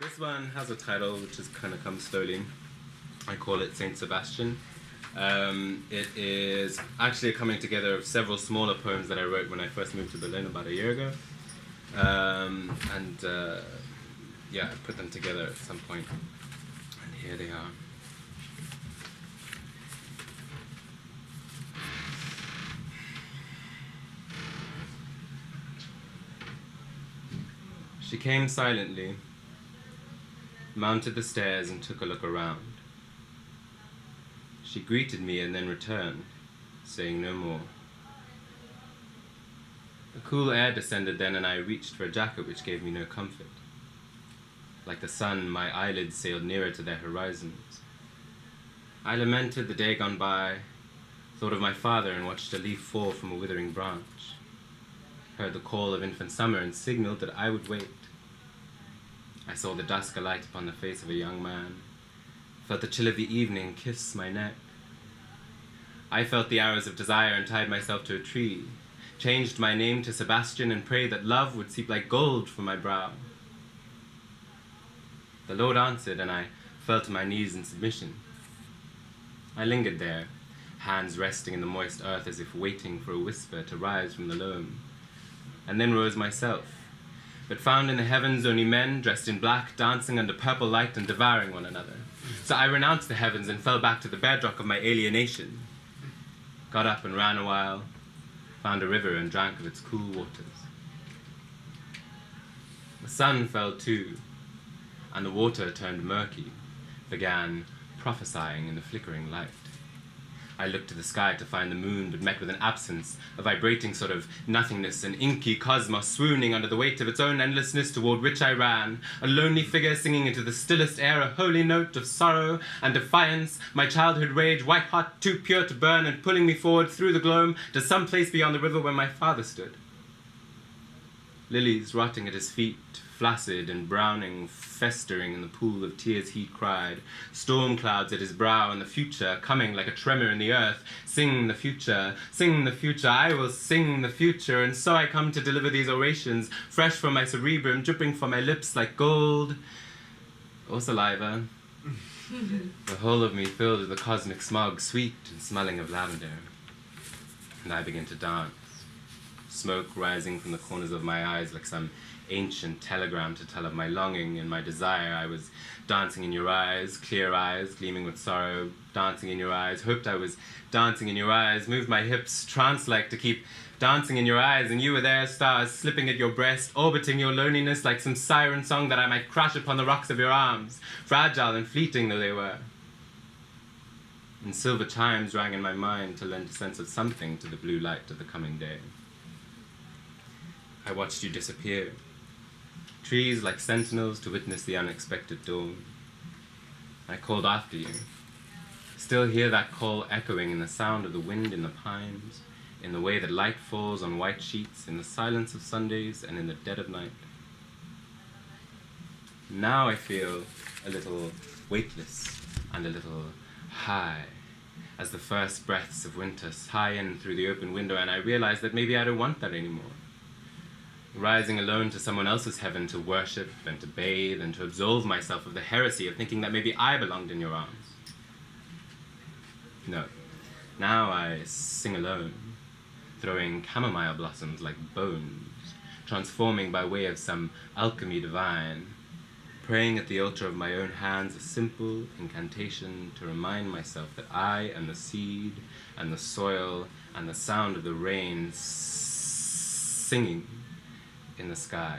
This one has a title which has kind of come slowly. I call it Saint Sebastian. It is actually a coming together of several smaller poems that I wrote when I first moved to Berlin about a year ago. Yeah, I put them together at some point, and here they are. She came silently, mounted the stairs and took a look around. She greeted me and then returned, saying no more. A cool air descended then, and I reached for a jacket which gave me no comfort. Like the sun, my eyelids sailed nearer to their horizons. I lamented the day gone by, thought of my father and watched a leaf fall from a withering branch, heard the call of infant summer and signaled that I would wait. I saw the dusk alight upon the face of a young man, felt the chill of the evening kiss my neck. I felt the arrows of desire and tied myself to a tree, changed my name to Sebastian and prayed that love would seep like gold from my brow. The Lord answered, and I fell to my knees in submission. I lingered there, hands resting in the moist earth as if waiting for a whisper to rise from the loam, and then rose myself, but found in the heavens only men dressed in black, dancing under purple light and devouring one another. So I renounced the heavens and fell back to the bedrock of my alienation, got up and ran a while, found a river and drank of its cool waters. The sun fell too, and the water turned murky, began prophesying in the flickering light. I looked to the sky to find the moon, but met with an absence, a vibrating sort of nothingness, an inky cosmos swooning under the weight of its own endlessness toward which I ran, a lonely figure singing into the stillest air a holy note of sorrow and defiance, my childhood rage white-hot, too pure to burn, and pulling me forward through the gloam to some place beyond the river where my father stood. Lilies rotting at his feet, flaccid and browning, festering in the pool of tears he cried, storm clouds at his brow, and the future coming like a tremor in the earth. Sing the future, I will sing the future. And so I come to deliver these orations, fresh from my cerebrum, dripping from my lips like gold or saliva. The whole of me filled with the cosmic smog, sweet and smelling of lavender. And I begin to dance, smoke rising from the corners of my eyes like some ancient telegram to tell of my longing and my desire. I was dancing in your eyes, clear eyes, gleaming with sorrow, dancing in your eyes, hoped I was dancing in your eyes, moved my hips trance-like to keep dancing in your eyes, and you were there, stars slipping at your breast, orbiting your loneliness like some siren song that I might crash upon the rocks of your arms, fragile and fleeting though they were. And silver chimes rang in my mind to lend a sense of something to the blue light of the coming day. I watched you disappear, trees like sentinels to witness the unexpected dawn. I called after you, still hear that call echoing in the sound of the wind in the pines, in the way that light falls on white sheets, in the silence of Sundays and in the dead of night. Now I feel a little weightless and a little high, as the first breaths of winter sigh in through the open window, and I realize that maybe I don't want that anymore. Rising alone to someone else's heaven to worship and to bathe and to absolve myself of the heresy of thinking that maybe I belonged in your arms. No, now I sing alone, throwing chamomile blossoms like bones, transforming by way of some alchemy divine, praying at the altar of my own hands a simple incantation to remind myself that I am the seed and the soil and the sound of the rain singing in the sky.